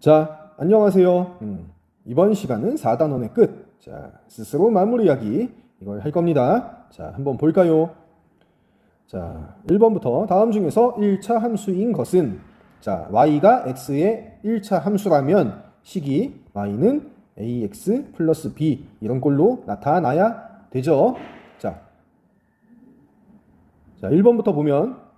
자, 안녕하세요. 이번 시간은 4단원의 끝. 자, 스스로 마무리하기. 이걸 할 겁니다. 자, 한번 볼까요? 자, 1번부터 다음 중에서 1차 함수인 것은 자, y가 x의 1차 함수라면 식이 y는 ax 플러스 b 이런 꼴로 나타나야 되죠. 자, 1번부터 보면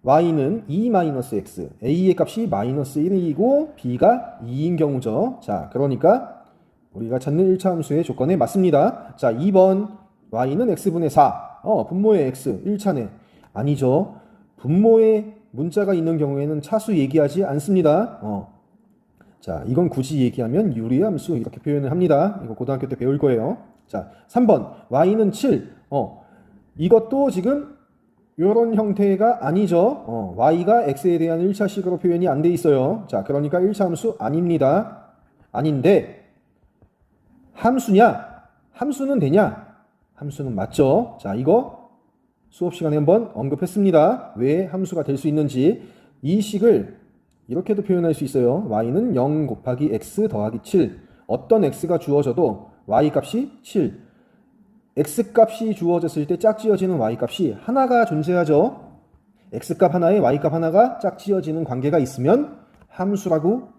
y는 2-x, a의 값이 마이너스 1이고 b가 2인 경우죠. 자, 그러니까 우리가 찾는 1차 함수의 조건에 맞습니다. 자, 2번 y는 x분의 4. 분모의 x 1차네. 아니죠. 분모의 문자가 있는 경우에는 차수 얘기하지 않습니다. 자, 이건 굳이 얘기하면 유리함수 이렇게 표현을 합니다. 이거 고등학교 때 배울 거예요. 자, 3번 y는 7. 이것도 지금 이런 형태가 아니죠. y가 x에 대한 1차식으로 표현이 안 돼 있어요. 자, 그러니까 1차 함수 아닙니다. 아닌데 함수냐? 함수는 되냐? 함수는 맞죠. 자, 이거 수업 시간에 한번 언급했습니다. 왜 함수가 될 수 있는지. 이 식을 이렇게도 표현할 수 있어요. y는 0 곱하기 x 더하기 7. 어떤 x가 주어져도 y 값이 7. x값이 주어졌을 때 짝지어지는 y값이 하나가 존재하죠. x값 하나에 y값 하나가 짝지어지는 관계가 있으면 함수라고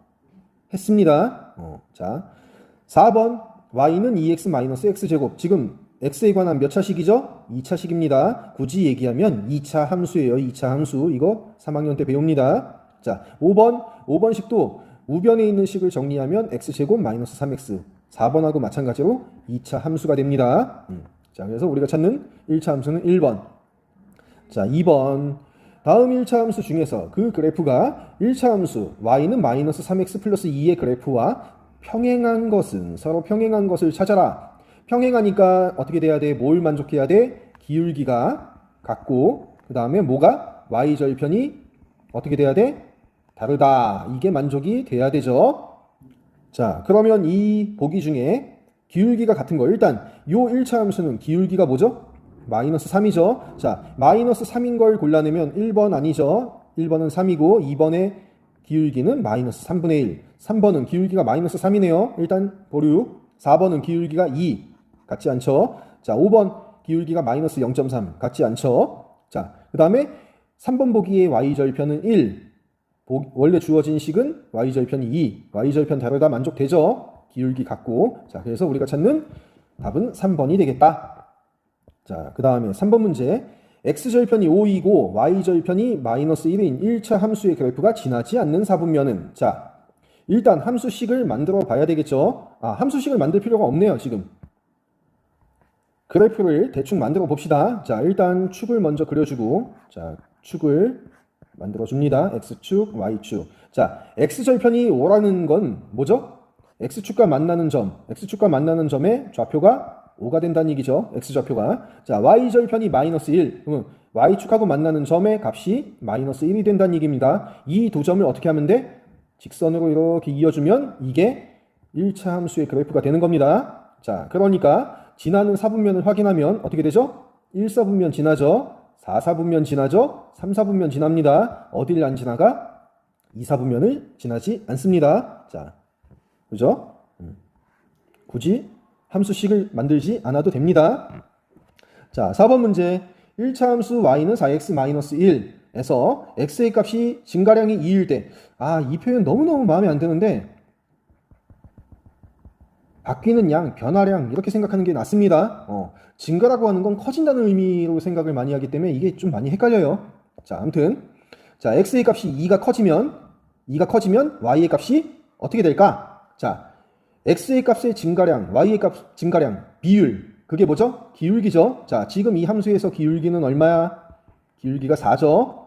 했습니다. 자, 4번 y는 2x-x제곱. 지금 x에 관한 몇 차식이죠? 2차식입니다. 굳이 얘기하면 2차 함수예요. 2차 함수. 이거 3학년 때 배웁니다. 자, 5번식도 우변에 있는 식을 정리하면 x제곱 마이너스 3x. 4번하고 마찬가지로 2차 함수가 됩니다. 자, 그래서 우리가 찾는 1차 함수는 1번. 자, 2번. 다음 1차 함수 중에서 그 그래프가 1차 함수 y는 마이너스 3x 플러스 2의 그래프와 평행한 것은 서로 평행한 것을 찾아라. 평행하니까 어떻게 돼야 돼? 뭘 만족해야 돼? 기울기가 같고 그 다음에 뭐가? y절편이 어떻게 돼야 돼? 다르다. 이게 만족이 돼야 되죠. 자, 그러면 이 보기 중에 기울기가 같은 거 일단 요 1차 함수는 기울기가 뭐죠? 마이너스 3이죠. 자, 마이너스 3인 걸 골라내면 1번 아니죠. 1번은 3이고 2번의 기울기는 마이너스 3분의 1. 3번은 기울기가 마이너스 3이네요. 일단 보류. 4번은 기울기가 2. 같지 않죠. 자, 5번 기울기가 마이너스 0.3. 같지 않죠. 자, 그 다음에 3번 보기의 y절편은 1. 원래 주어진 식은 y절편이 2. y절편 다르다 만족되죠. 기울기 같고. 자, 그래서 우리가 찾는 답은 3번이 되겠다. 자, 그 다음에 3번 문제. x절편이 5이고 y절편이 마이너스 1인 1차 함수의 그래프가 지나지 않는 사분면은. 자, 일단 함수식을 만들어 봐야 되겠죠. 함수식을 만들 필요가 없네요, 지금. 그래프를 대충 만들어 봅시다. 자, 일단 축을 먼저 그려주고, 자, 축을 만들어 줍니다. x축, y축. 자, x절편이 5라는 건 뭐죠? x축과 만나는 점의 좌표가 5가 된다는 얘기죠. x좌표가. 자, y절편이 마이너스 1. 그러면 y축하고 만나는 점의 값이 마이너스 1이 된다는 얘기입니다. 이 두 점을 어떻게 하면 돼? 직선으로 이렇게 이어주면 이게 1차 함수의 그래프가 되는 겁니다. 자, 그러니까 지나는 사분면을 확인하면 어떻게 되죠? 1사분면 지나죠. 4사분면 지나죠. 3사분면 지납니다. 어딜 안 지나가? 2사분면을 지나지 않습니다. 자, 그죠? 굳이 함수식을 만들지 않아도 됩니다. 자, 4번 문제. 1차 함수 y는 4x-1에서 x의 값이 증가량이 2일 때. 이 표현 너무너무 마음에 안 드는데 바뀌는 양, 변화량 이렇게 생각하는 게 낫습니다. 증가라고 하는 건 커진다는 의미로 생각을 많이 하기 때문에 이게 좀 많이 헷갈려요. 자, 아무튼 자, x의 값이 2가 커지면 y의 값이 어떻게 될까? 자, x의 값의 증가량, y의 값 증가량, 비율 그게 뭐죠? 기울기죠. 자, 지금 이 함수에서 기울기는 얼마야? 기울기가 4죠.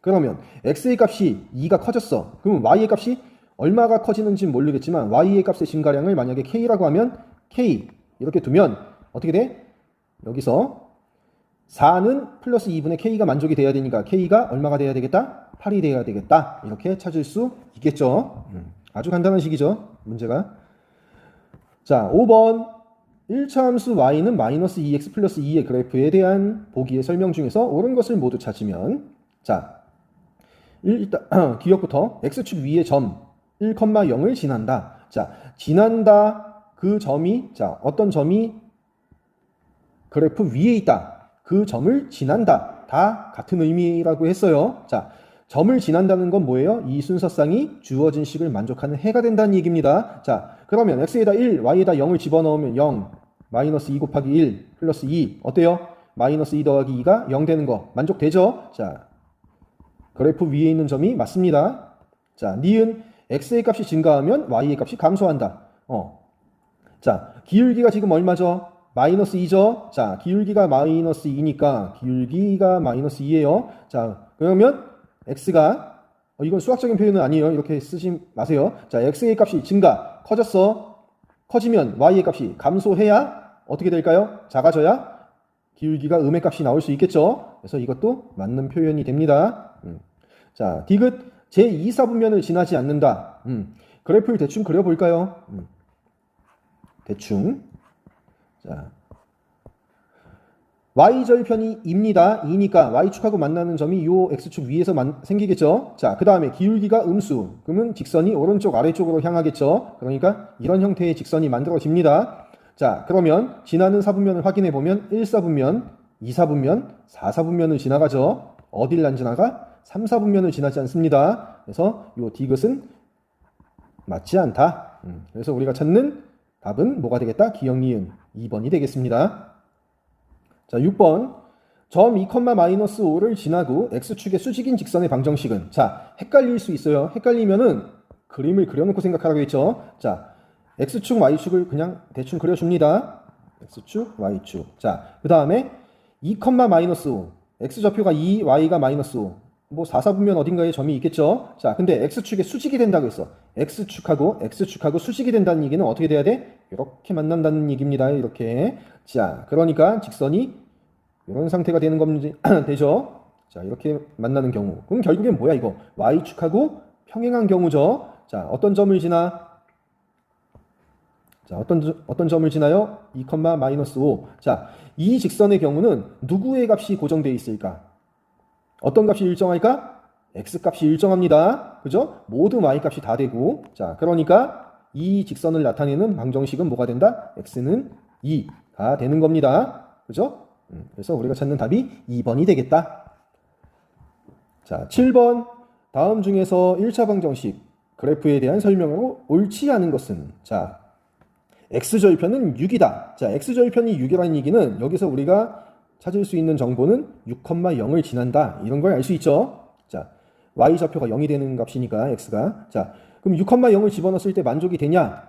그러면 x의 값이 2가 커졌어. 그러면 y의 값이 얼마가 커지는지 모르겠지만 y의 값의 증가량을 만약에 k라고 하면 k 이렇게 두면 어떻게 돼? 여기서 4는 플러스 2분의 k가 만족이 돼야 되니까 k가 얼마가 돼야 되겠다? 8이 돼야 되겠다. 이렇게 찾을 수 있겠죠. 아주 간단한 식이죠. 문제가. 자, 5번 1차 함수 y는 마이너스 2x 플러스 2의 그래프에 대한 보기의 설명 중에서 옳은 것을 모두 찾으면 자, 일단 기억부터 x축 위의 점 1,0을 지난다. 자, 지난다 그 점이 자, 어떤 점이 그래프 위에 있다. 그 점을 지난다. 다 같은 의미라고 했어요. 자, 점을 지난다는 건 뭐예요? 이 순서쌍이 주어진 식을 만족하는 해가 된다는 얘기입니다. 자, 그러면 x에다 1, y에다 0을 집어넣으면 0, 마이너스 2 곱하기 1, 플러스 2. 어때요? 마이너스 2 더하기 2가 0 되는 거 만족되죠? 자, 그래프 위에 있는 점이 맞습니다. 자, 니은 x의 값이 증가하면 y의 값이 감소한다. 자, 기울기가 지금 얼마죠? 마이너스 2죠? 자, 기울기가 마이너스 2니까 기울기가 마이너스 2예요. 자, 그러면 x가 이건 수학적인 표현은 아니에요. 이렇게 쓰지 마세요. 자, x의 값이 증가, 커지면 y의 값이 감소해야 어떻게 될까요? 작아져야 기울기가 음의 값이 나올 수 있겠죠. 그래서 이것도 맞는 표현이 됩니다. 자, 디귿 제2사분면을 지나지 않는다. 그래프를 대충 그려볼까요? 대충. 자, y절편이 2입니다. 2니까 y축하고 만나는 점이 이 x축 위에서 생기겠죠. 자, 그 다음에 기울기가 음수. 그러면 직선이 오른쪽 아래쪽으로 향하겠죠. 그러니까 이런 형태의 직선이 만들어집니다. 자, 그러면 지나는 사분면을 확인해 보면 1사분면, 2사분면, 4사분면을 지나가죠. 어딜 안 지나가? 3사분면을 지나지 않습니다. 그래서 이 디귿은 맞지 않다. 그래서 우리가 찾는 답은 뭐가 되겠다? 기역 니은 2번이 되겠습니다. 자, 6번. 점 2,-5를 지나고 x축의 수직인 직선의 방정식은 자, 헷갈릴 수 있어요. 헷갈리면은 그림을 그려놓고 생각하라고 했죠. 자, x축, y축을 그냥 대충 그려줍니다. x축, y축. 자, 그 다음에 2,-5. x좌표가 2, y가 마이너스 5. 뭐 4사분면 어딘가에 점이 있겠죠. 자, 근데 x축에 수직이 된다고 했어. x축하고 수직이 된다는 얘기는 어떻게 돼야 돼? 이렇게 만난다는 얘기입니다. 이렇게. 자, 그러니까 직선이 이런 상태가 되는 겁니다. 되죠. 자, 이렇게 만나는 경우. 그럼 결국엔 뭐야 이거? y축하고 평행한 경우죠. 자, 어떤 점을 지나? 자, 어떤 점을 지나요? 2,-5. 자, 이 직선의 경우는 누구의 값이 고정되어 있을까? 어떤 값이 일정할까? x값이 일정합니다. 그죠? 모든 y값이 다 되고. 자, 그러니까 이 직선을 나타내는 방정식은 뭐가 된다? x는 2가 되는 겁니다. 그죠? 그래서 우리가 찾는 답이 2번이 되겠다. 자, 7번. 다음 중에서 1차 방정식 그래프에 대한 설명으로 옳지 않은 것은 자, x절편은 6이다. 자, x절편이 6이라는 얘기는 여기서 우리가 찾을 수 있는 정보는 6,0을 지난다. 이런 걸 알 수 있죠. 자, y좌표가 0이 되는 값이니까 x가. 자, 그럼 6,0을 집어넣었을 때 만족이 되냐?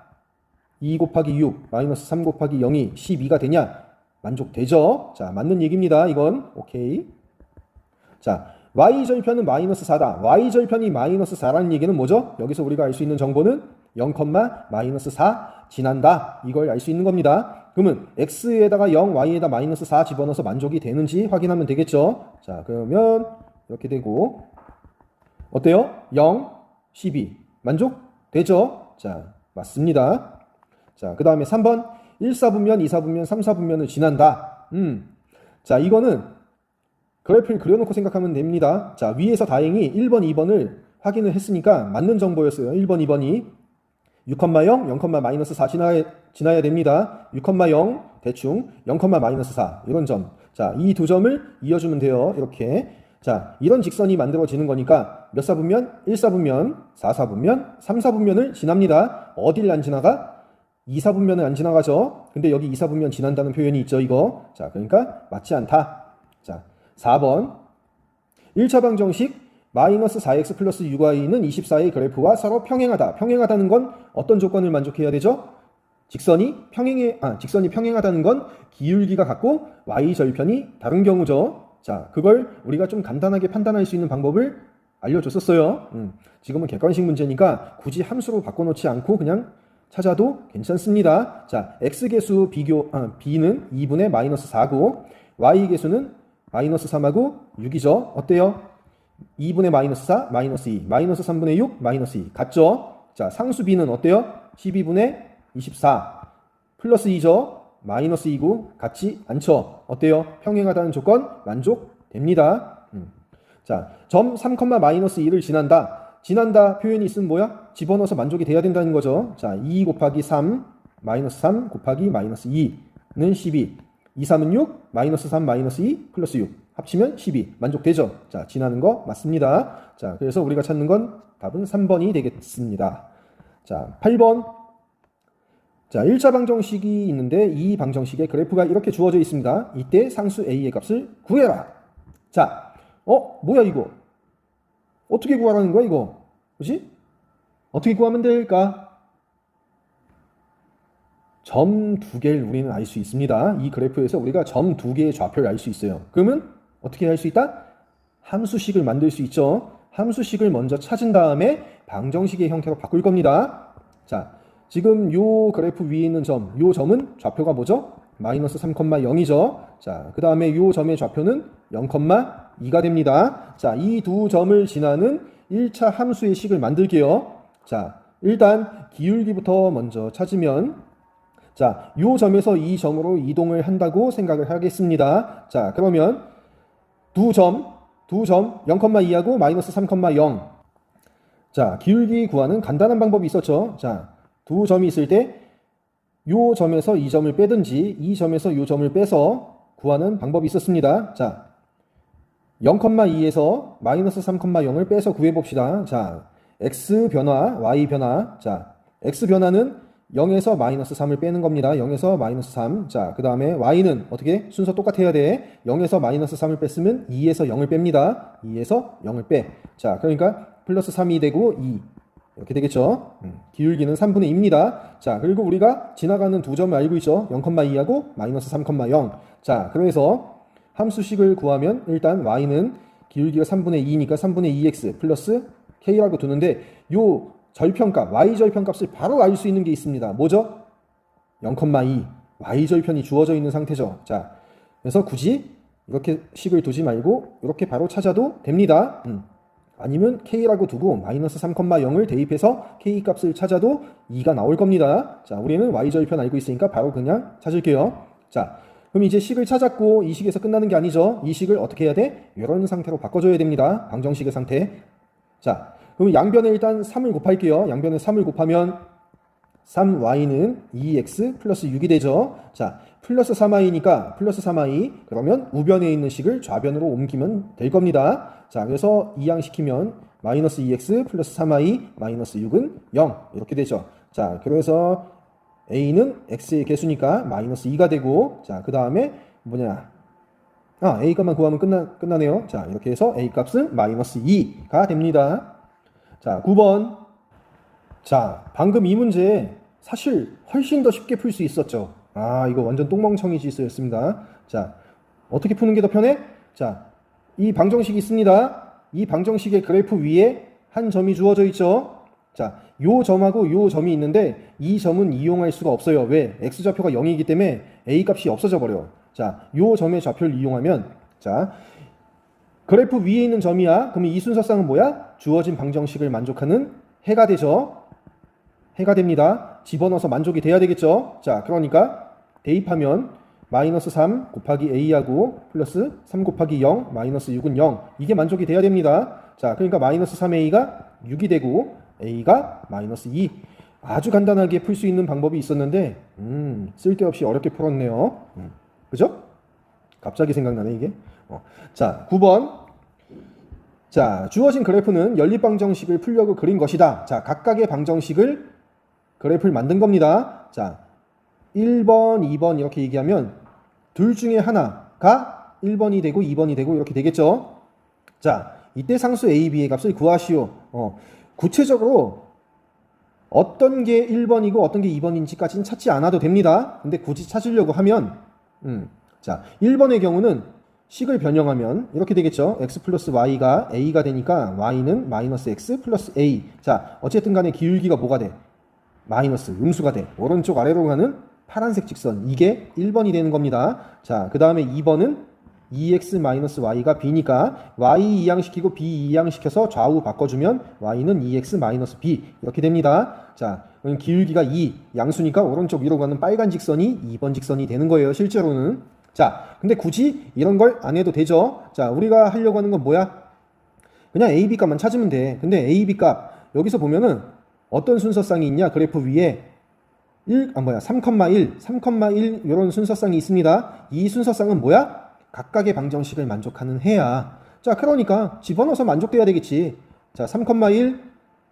2 곱하기 6 마이너스 3 곱하기 0이 12가 되냐? 만족되죠. 자, 맞는 얘기입니다. 이건 오케이. 자, y절편은 마이너스 4다. y절편이 마이너스 4라는 얘기는 뭐죠? 여기서 우리가 알 수 있는 정보는 0,-4 지난다. 이걸 알 수 있는 겁니다. 그러면 x에다가 0, y에다 마이너스 4 집어넣어서 만족이 되는지 확인하면 되겠죠. 자, 그러면 이렇게 되고 어때요? 0, 12 만족되죠? 자, 맞습니다. 자, 그 다음에 3번 1사분면, 2사분면, 3사분면을 지난다. 자, 이거는 그래프를 그려놓고 생각하면 됩니다. 자, 위에서 다행히 1번, 2번을 확인을 했으니까 맞는 정보였어요. 1번, 2번이 6,0, 0,-4 지나야 됩니다. 6,0 대충 0,-4 이런 점. 자, 이 두 점을 이어주면 돼요. 이렇게. 자, 이런 직선이 만들어지는 거니까 몇 사분면? 1사분면, 4사분면, 3사분면을 지납니다. 어딜 안 지나가? 2사분면은 안 지나가죠. 근데 여기 2사분면 지난다는 표현이 있죠. 이거. 자, 그러니까 맞지 않다. 자, 4번 1차 방정식 마이너스 4x 플러스 6y는 24의 그래프와 서로 평행하다. 평행하다는 건 어떤 조건을 만족해야 되죠? 직선이 평행하다는 건 기울기가 같고 y절편이 다른 경우죠. 자, 그걸 우리가 좀 간단하게 판단할 수 있는 방법을 알려줬었어요. 지금은 객관식 문제니까 굳이 함수로 바꿔놓지 않고 그냥 찾아도 괜찮습니다. 자, x계수 b는 2분의 마이너스 4고 y계수는 마이너스 3하고 6이죠. 어때요? 2분의 마이너스 4, 마이너스 2, 마이너스 3분의 6, 마이너스 2 같죠? 자, 상수 b는 어때요? 12분의 24 플러스 2죠? 마이너스 2고 같지 않죠? 어때요? 평행하다는 조건 만족됩니다. 자, 점 3, 마이너스 2를 지난다. 지난다 표현이 있으면 뭐야? 집어넣어서 만족이 돼야 된다는 거죠. 자, 2 곱하기 3 마이너스 3 곱하기 마이너스 2는 12. 2, 3은 6, 마이너스 3, 마이너스 2, 플러스 6. 합치면 12. 만족되죠? 자, 지나는 거 맞습니다. 자, 그래서 우리가 찾는 건 답은 3번이 되겠습니다. 자, 8번. 자, 1차 방정식이 있는데 이 방정식의 그래프가 이렇게 주어져 있습니다. 이때 상수 a의 값을 구해라. 자, 뭐야 이거? 어떻게 구하라는 거야 이거? 그지? 어떻게 구하면 될까? 점 두 개를 우리는 알 수 있습니다. 이 그래프에서 우리가 점 두 개의 좌표를 알 수 있어요. 그러면 어떻게 할 수 있다? 함수식을 만들 수 있죠. 함수식을 먼저 찾은 다음에 방정식의 형태로 바꿀 겁니다. 자, 지금 요 그래프 위에 있는 점, 요 점은 좌표가 뭐죠? 마이너스 3,0이죠. 자, 그 다음에 요 점의 좌표는 0,2가 됩니다. 자, 이 두 점을 지나는 1차 함수의 식을 만들게요. 자, 일단 기울기부터 먼저 찾으면, 자, 요 점에서 이 점으로 이동을 한다고 생각을 하겠습니다. 자, 그러면 두 점 0,2하고 마이너스 3,0. 자, 기울기 구하는 간단한 방법이 있었죠. 자, 두 점이 있을 때 요 점에서 이 점을 빼든지 이 점에서 요 점을 빼서 구하는 방법이 있었습니다. 자, 0,2에서 마이너스 3,0을 빼서 구해봅시다. 자, x 변화, y 변화. 자, x 변화는 0에서 마이너스 3을 빼는 겁니다. 0에서 마이너스 3. 자, 그 다음에 y는 어떻게? 순서 똑같아야 돼. 0에서 마이너스 3을 뺐으면 2에서 0을 뺍니다. 2에서 0을 빼. 자, 그러니까 플러스 3이 되고 2. 이렇게 되겠죠. 기울기는 3분의 2입니다. 자, 그리고 우리가 지나가는 두 점을 알고 있죠. 0,2하고 마이너스 3,0. 자, 그래서 함수식을 구하면 일단 y는 기울기가 3분의 2니까 3분의 2x 플러스 k라고 두는데 요 절편값, y절편값을 바로 알 수 있는 게 있습니다. 뭐죠? 0,2 y절편이 주어져 있는 상태죠. 자, 그래서 굳이 이렇게 식을 두지 말고 이렇게 바로 찾아도 됩니다. 아니면 k라고 두고 마이너스 3,0을 대입해서 k 값을 찾아도 2가 나올 겁니다. 자, 우리는 y절편 알고 있으니까 바로 그냥 찾을게요. 자, 그럼 이제 식을 찾았고 이 식에서 끝나는 게 아니죠. 이 식을 어떻게 해야 돼? 이런 상태로 바꿔줘야 됩니다. 방정식의 상태. 자, 그럼 양변에 일단 3을 곱할게요. 양변에 3을 곱하면 3y는 2x 플러스 6이 되죠. 자, 플러스 3y니까 플러스 3y. 그러면 우변에 있는 식을 좌변으로 옮기면 될 겁니다. 자, 그래서 이항시키면 마이너스 2x 플러스 3y 마이너스 6은 0 이렇게 되죠. 자, 그래서 a는 x의 개수니까 마이너스 2가 되고, 자, 그 다음에 뭐냐? a 값만 구하면 끝나네요. 자, 이렇게 해서 a 값은 마이너스 2가 됩니다. 자, 9번. 자, 방금 이 문제 사실 훨씬 더 쉽게 풀 수 있었죠. 아, 이거 완전 똥멍청이 지수였습니다. 자, 어떻게 푸는 게 더 편해? 자, 이 방정식이 있습니다. 이 방정식의 그래프 위에 한 점이 주어져 있죠. 자, 요 점하고 요 점이 있는데 이 점은 이용할 수가 없어요. 왜? x좌표가 0이기 때문에 a 값이 없어져 버려. 자, 요 점의 좌표를 이용하면, 자, 그래프 위에 있는 점이야. 그러면 이 순서상은 뭐야? 주어진 방정식을 만족하는 해가 되죠. 해가 됩니다. 집어넣어서 만족이 돼야 되겠죠. 자, 그러니까 대입하면 마이너스 3 곱하기 a하고 플러스 3 곱하기 0 마이너스 6은 0. 이게 만족이 돼야 됩니다. 자, 그러니까 마이너스 3a가 6이 되고 a가 마이너스 2. 아주 간단하게 풀 수 있는 방법이 있었는데 쓸데없이 어렵게 풀었네요. 그죠? 갑자기 생각나네 이게. 자, 9번. 자, 주어진 그래프는 연립방정식을 풀려고 그린 것이다. 자, 각각의 방정식을 그래프를 만든 겁니다. 자, 1번, 2번 이렇게 얘기하면 둘 중에 하나가 1번이 되고 2번이 되고 이렇게 되겠죠. 자, 이때 상수 a, b의 값을 구하시오. 구체적으로 어떤 게 1번이고 어떤 게 2번인지까지는 찾지 않아도 됩니다. 근데 굳이 찾으려고 하면 자, 1번의 경우는 식을 변형하면 이렇게 되겠죠. x 플러스 y가 a가 되니까 y는 마이너스 x 플러스 a. 자, 어쨌든 간에 기울기가 뭐가 돼? 마이너스, 음수가 돼. 오른쪽 아래로 가는 파란색 직선. 이게 1번이 되는 겁니다. 자, 그 다음에 2번은 2x 마이너스 y가 b니까 y 이항시키고 b 이항시켜서 좌우 바꿔주면 y는 2x 마이너스 b. 이렇게 됩니다. 자, 그럼 기울기가 2, 양수니까 오른쪽 위로 가는 빨간 직선이 2번 직선이 되는 거예요. 실제로는. 자, 근데 굳이 이런 걸 안 해도 되죠. 자, 우리가 하려고 하는 건 뭐야? 그냥 A, B 값만 찾으면 돼. 근데 A, B 값 여기서 보면은 어떤 순서쌍이 있냐? 그래프 위에 3,1, 3,1 이런 순서쌍이 있습니다. 이 순서쌍은 뭐야? 각각의 방정식을 만족하는 해야. 자, 그러니까 집어넣어서 만족돼야 되겠지. 자, 3,1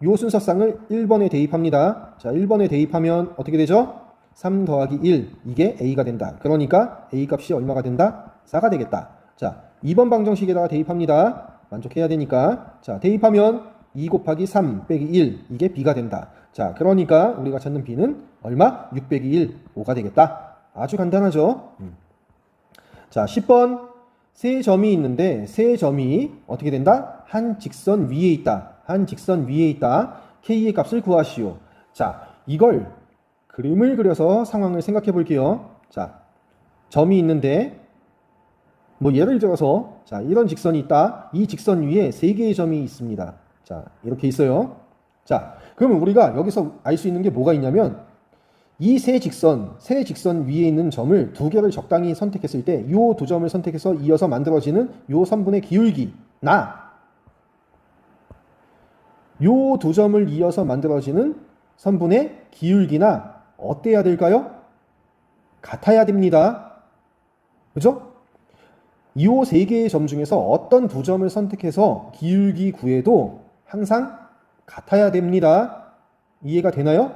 요 순서쌍을 1번에 대입합니다. 자, 1번에 대입하면 어떻게 되죠? 3 더하기 1 이게 A가 된다. 그러니까 A 값이 얼마가 된다? 4가 되겠다. 자, 2번 방정식에다가 대입합니다. 만족해야 되니까. 자, 대입하면 2 곱하기 3 빼기 1 이게 B가 된다. 자, 그러니까 우리가 찾는 B는 얼마? 6 빼기 1, 5가 되겠다. 아주 간단하죠? 자, 10번 세 점이 있는데 세 점이 어떻게 된다? 한 직선 위에 있다. 한 직선 위에 있다. K의 값을 구하시오. 자, 이걸 그림을 그려서 상황을 생각해 볼게요. 자, 점이 있는데 뭐 예를 들어서 자, 이런 직선이 있다. 이 직선 위에 세 개의 점이 있습니다. 자, 이렇게 있어요. 자, 그러면 우리가 여기서 알 수 있는 게 뭐가 있냐면 이 세 직선 위에 있는 점을 두 개를 적당히 선택했을 때 이 두 점을 선택해서 이어서 만들어지는 이 선분의 기울기나 이 두 점을 이어서 만들어지는 선분의 기울기나 어때야 될까요? 같아야 됩니다. 그죠? 이 세 개의 점 중에서 어떤 두 점을 선택해서 기울기 구해도 항상 같아야 됩니다. 이해가 되나요?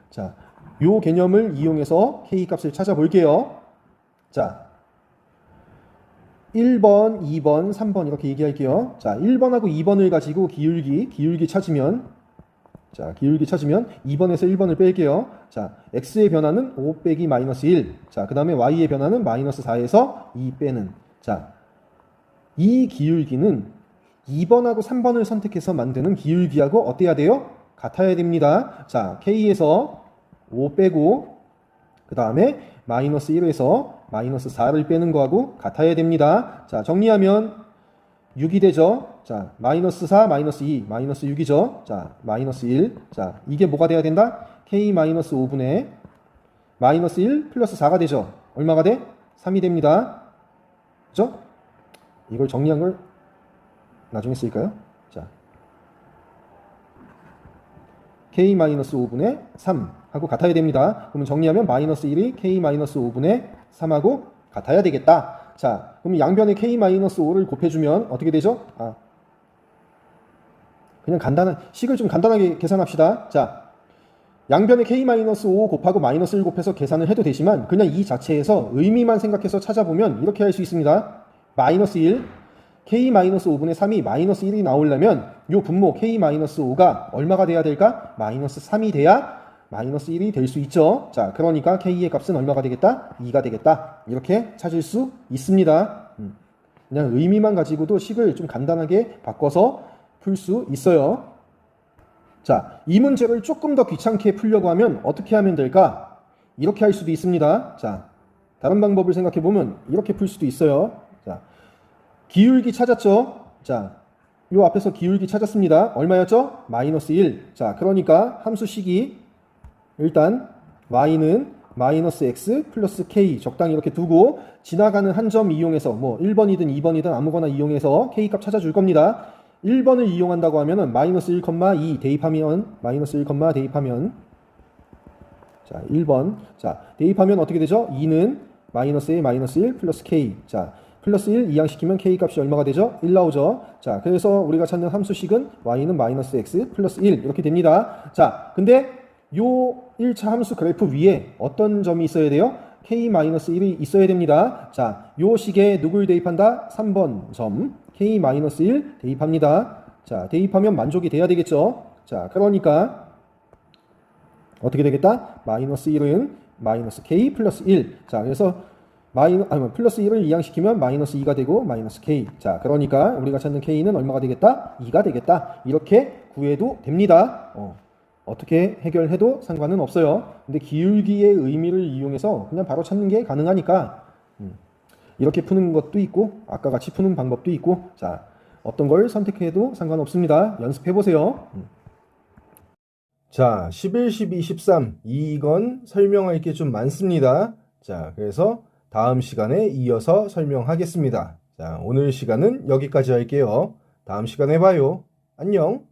자, 요 개념을 이용해서 K 값을 찾아볼게요. 자, 1번, 2번, 3번 이렇게 얘기할게요. 자, 1번하고 2번을 가지고 기울기 찾으면 자, 기울기 찾으면 2번에서 1번을 뺄게요. 자, x의 변화는 5 빼기 마이너스 1. 자, 그 다음에 y의 변화는 마이너스 4에서 2 빼는. 자, 이 기울기는 2번하고 3번을 선택해서 만드는 기울기하고 어때야 돼요? 같아야 됩니다. 자, k에서 5 빼고 그 다음에 마이너스 1에서 마이너스 4를 빼는 거하고 같아야 됩니다. 자, 정리하면 6이 되죠. 자, 마이너스 4, 마이너스 2, 마이너스 6이죠. 자, 마이너스 1. 자, 이게 뭐가 돼야 된다? k 마이너스 5분의 마이너스 1 플러스 4가 되죠. 얼마가 돼? 3이 됩니다. 그죠? 이걸 정리한 걸 나중에 쓸까요? 자, k 마이너스 5분의 3 하고 같아야 됩니다. 그러면 정리하면 마이너스 1이 k 마이너스 5분의 3하고 같아야 되겠다. 자, 그럼 양변에 k-5를 곱해주면 어떻게 되죠? 그냥 식을 좀 간단하게 계산합시다. 자, 양변에 k-5 곱하고 마이너스 1 곱해서 계산을 해도 되지만 그냥 이 자체에서 의미만 생각해서 찾아보면 이렇게 할 수 있습니다. 마이너스 1, k-5분의 3이 마이너스 1이 나오려면 요 분모 k-5가 얼마가 돼야 될까? 마이너스 3이 돼야 마이너스 1이 될 수 있죠. 자, 그러니까 k의 값은 얼마가 되겠다? 2가 되겠다. 이렇게 찾을 수 있습니다. 그냥 의미만 가지고도 식을 좀 간단하게 바꿔서 풀 수 있어요. 자, 이 문제를 조금 더 귀찮게 풀려고 하면 어떻게 하면 될까? 이렇게 할 수도 있습니다. 자, 다른 방법을 생각해 보면 이렇게 풀 수도 있어요. 자, 기울기 찾았죠? 자, 요 앞에서 기울기 찾았습니다. 얼마였죠? 마이너스 1. 자, 그러니까 함수식이 일단 y는 마이너스 x 플러스 k 적당히 이렇게 두고 지나가는 한 점 이용해서 뭐 1번이든 2번이든 아무거나 이용해서 k 값 찾아줄 겁니다. 1번을 이용한다고 하면은 마이너스 1,2 대입하면 마이너스 1, 대입하면 자 1번 자 대입하면 어떻게 되죠? 2는 마이너스에 마이너스 1 플러스 k 자 플러스 1 이항시키면 k 값이 얼마가 되죠? 1 나오죠. 자 그래서 우리가 찾는 함수식은 y는 마이너스 x 플러스 1 이렇게 됩니다. 자 근데 요 1차 함수 그래프 위에 어떤 점이 있어야 돼요? k-1이 있어야 됩니다. 자, 요 식에 누굴 대입한다? 3번 점 k-1 대입합니다. 자, 대입하면 만족이 돼야 되겠죠. 자, 그러니까 어떻게 되겠다? 마이너스 1은 마이너스 k 플러스 1. 자, 그래서 플러스 1을 이항시키면 마이너스 2가 되고 마이너스 k. 자, 그러니까 우리가 찾는 k는 얼마가 되겠다? 2가 되겠다. 이렇게 구해도 됩니다. 어떻게 해결해도 상관은 없어요. 근데 기울기의 의미를 이용해서 그냥 바로 찾는 게 가능하니까 이렇게 푸는 것도 있고 아까 같이 푸는 방법도 있고 자 어떤 걸 선택해도 상관없습니다. 연습해 보세요. 자 11, 12, 13 이건 설명할 게 좀 많습니다. 자 그래서 다음 시간에 이어서 설명하겠습니다. 자 오늘 시간은 여기까지 할게요. 다음 시간에 봐요. 안녕.